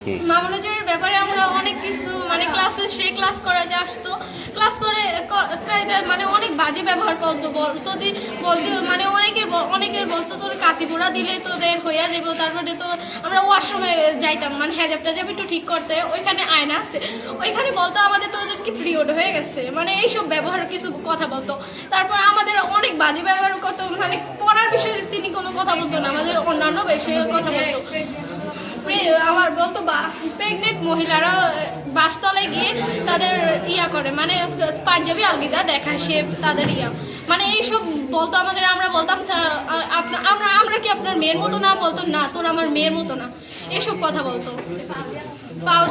মামুনুজ্জার ব্যাপারে আমরা অনেক কিছু মানে ক্লাস করাতে আসতো, ক্লাস করে মানে অনেক বাজে ব্যবহার করতো, বলতো মানে অনেকের বলতো তোর কাঁচি পোড়া দিলে তোদের হইয়া যাবো। তারপরে তো আমরা ওয়াশরুমে যাইতাম মানে হেজাব টেজাব একটু ঠিক করতে, ওইখানে আয়না আছে, ওইখানে বলতো আমাদের তোদের কি পিরিয়ড হয়ে গেছে, মানে এইসব ব্যবহার কিছু কথা বলতো। তারপর আমাদের অনেক বাজে ব্যবহার করতো, মানে পড়ার বিষয়ে তিনি কোনো কথা বলতো না, আমাদের অন্যান্য বিষয়ে কথা বলতো। আমার বলতো প্রেগনেন্ট মহিলারা বাসতলায় গিয়ে তাদের করে মানে পাঞ্জাবি আলগিদা দেখায় সে তাদের মানে এইসব বলতো আমাদের। আমরা বলতাম আমরা কি আপনার মেয়ের মতো না, বলতো না তোর আমার মেয়ের মতো না, এসব কথা বলতো। পাও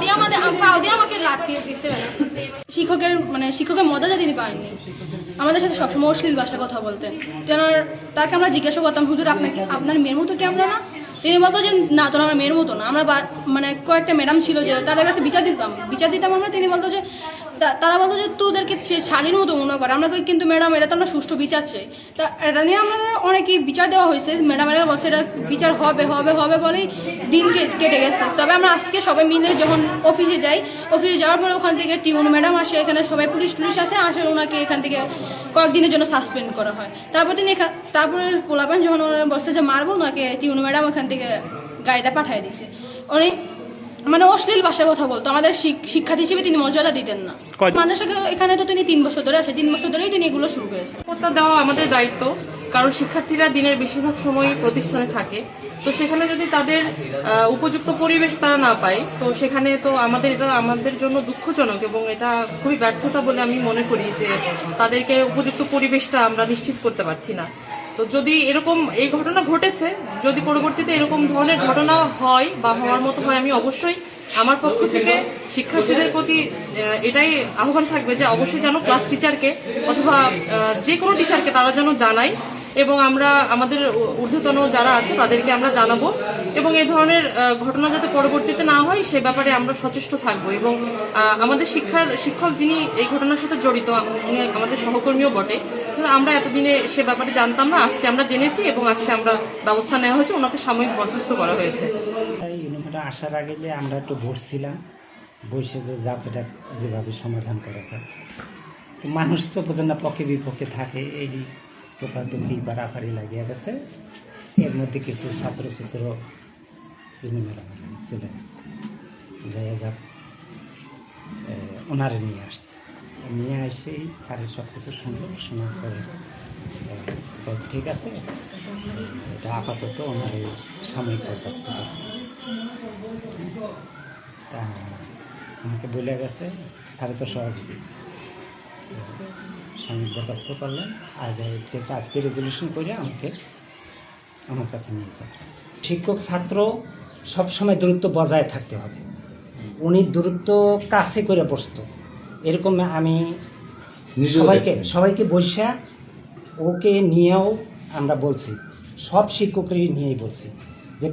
দিয়ে আমাকে লাগিয়ে দিচ্ছে। শিক্ষকের মর্যাদা তিনি পাননি, আমাদের সাথে সবসময় অশ্লীল ভাষায় কথা বলতেন। তাকে আমরা জিজ্ঞাসা করতাম, হুজুর আপনার মেয়ের মতো কি আমরা না? তিনি বলতো যে না তোর আমার মেয়ের মতো না। আমরা মানে কয়েকটা ম্যাডাম ছিল যে তাদের কাছে বিচার দিতাম আমরা। তিনি বলতো যে তারা বলতো যে তোদেরকে শালীর মতো মনে করে। আমরা কিন্তু ম্যাডাম এটা তো আমরা সুষ্ঠু বিচার চাই। তা এটা নিয়ে আমাদের অনেকেই বিচার দেওয়া হয়েছে, ম্যাডামেরা বলছে এটা বিচার হবে হবে হবে বলেই দিন কেটে গেছে। তবে আমরা আজকে সবাই মিলে যখন অফিসে যাওয়ার পরে ওখান থেকে টিউন ম্যাডাম আসে, এখানে সবাই পুলিশ আসে ওনাকে এখান থেকে কয়েকদিনের জন্য সাসপেন্ড করা হয়। তারপরে পোলাপান যখন ওরা বলছে যে মারবো, ওনাকে টিউন ম্যাডাম ওখান থেকে গাড়িতে পাঠিয়ে দিছে। উনি মানে অশ্লীল ভাষায় কথা বলতো, আমাদের শিক্ষার্থী হিসেবে তিনি মর্যাদা দিতেন না। মানুষকে এখানে তো তিনি 3 বছর ধরে আছে, 3 বছর ধরেই তিনি এগুলো শুরু করেছেন। নিরাপত্তা দেওয়া আমাদের দায়িত্ব, কারণ শিক্ষার্থীরা দিনের বেশিরভাগ সময় প্রতিষ্ঠানে থাকে। তো সেখানে যদি তাদের উপযুক্ত পরিবেশ তারা না পায়, তো সেখানে তো এটা আমাদের জন্য দুঃখজনক এবং এটা খুবই ব্যর্থতা বলে আমি মনে করি যে তাদেরকে উপযুক্ত পরিবেশটা আমরা নিশ্চিত করতে পারছি না। তো যদি এরকম এই ঘটনা ঘটেছে, যদি পরবর্তীতে এরকম ধরনের ঘটনা হয় বা হওয়ার মতো হয়, আমি অবশ্যই আমার পক্ষ থেকে শিক্ষার্থীদের প্রতি এটাই আহ্বান থাকবে যে অবশ্যই যেন ক্লাস টিচারকে অথবা যে কোনো টিচারকে তারা যেন জানায়, এবং আমরা আমাদের ঊর্ধ্বতন যারা আছে তাদেরকে আমরা জানাবো, এবং এই ধরনের ঘটনা যাতে পরবর্তীতে না হয় সে ব্যাপারে আমরা সচেষ্ট থাকবো। এবং আমাদের শিক্ষক যিনি এই ঘটনার সাথে জড়িত, উনি আমাদের সহকর্মীও বটে, কিন্তু আমরা এতদিনে সে ব্যাপারে জানতাম না, আজকে আমরা জেনেছি এবং আজকে আমরা ব্যবস্থা নেওয়া হয়েছে, ওনাকে সাময়িক বরখাস্ত করা হয়েছে। আসার আগে যে আমরা একটু বসছিলাম, বসে যে এটা যেভাবে সমাধান করা যায়, তো মানুষ তো বোঝে না, পক্ষে বিপক্ষে থাকে, এই টোপাটুপি পাড়াফাড়ি লাগিয়ে গেছে। এর মধ্যে কিছু ছাত্রছাত্র চলে গেছে, যাই যাক ওনারে নিয়ে আসছে, নিয়ে এসেই স্যারের সব কিছু শোনার পরে ঠিক আছে, এটা আপাতত ওনার এই সাময়িক বরখাস্ত করে। তা আমাকে বলে গেছে স্যারে তো সভাপতি, সাময়িক বরখাস্ত করলেন, আর আজকে রেজলিউশন করে আমার কাছে নিয়ে যাবে। শিক্ষক ছাত্র সবসময় দূরত্ব বজায় থাকতে হবে। উনি দূরত্ব কাছে করে বসত, এরকম আমি সবাইকে বসা ওকে নিয়েও আমরা বলছি, সব শিক্ষকই নিয়েই বলছি যে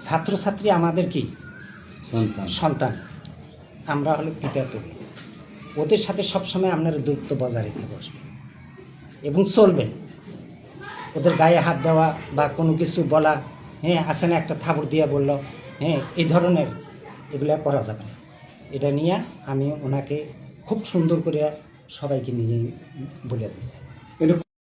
ছাত্রছাত্রী আমাদের কি সন্তান, আমরা হলো পিতা তুলি, ওদের সাথে সবসময় আপনারা দূরত্ব বজায় রেখে বসবেন এবং চলবেন। ওদের গায়ে হাত দেওয়া বা কোনো কিছু বলা, আছে না একটা থাবড় দিয়ে বলল, এই ধরনের এগুলো করা যাবে না। এটা নিয়ে আমি ওনাকে খুব সুন্দর করে সবাইকে নিয়ে বলে দিচ্ছি।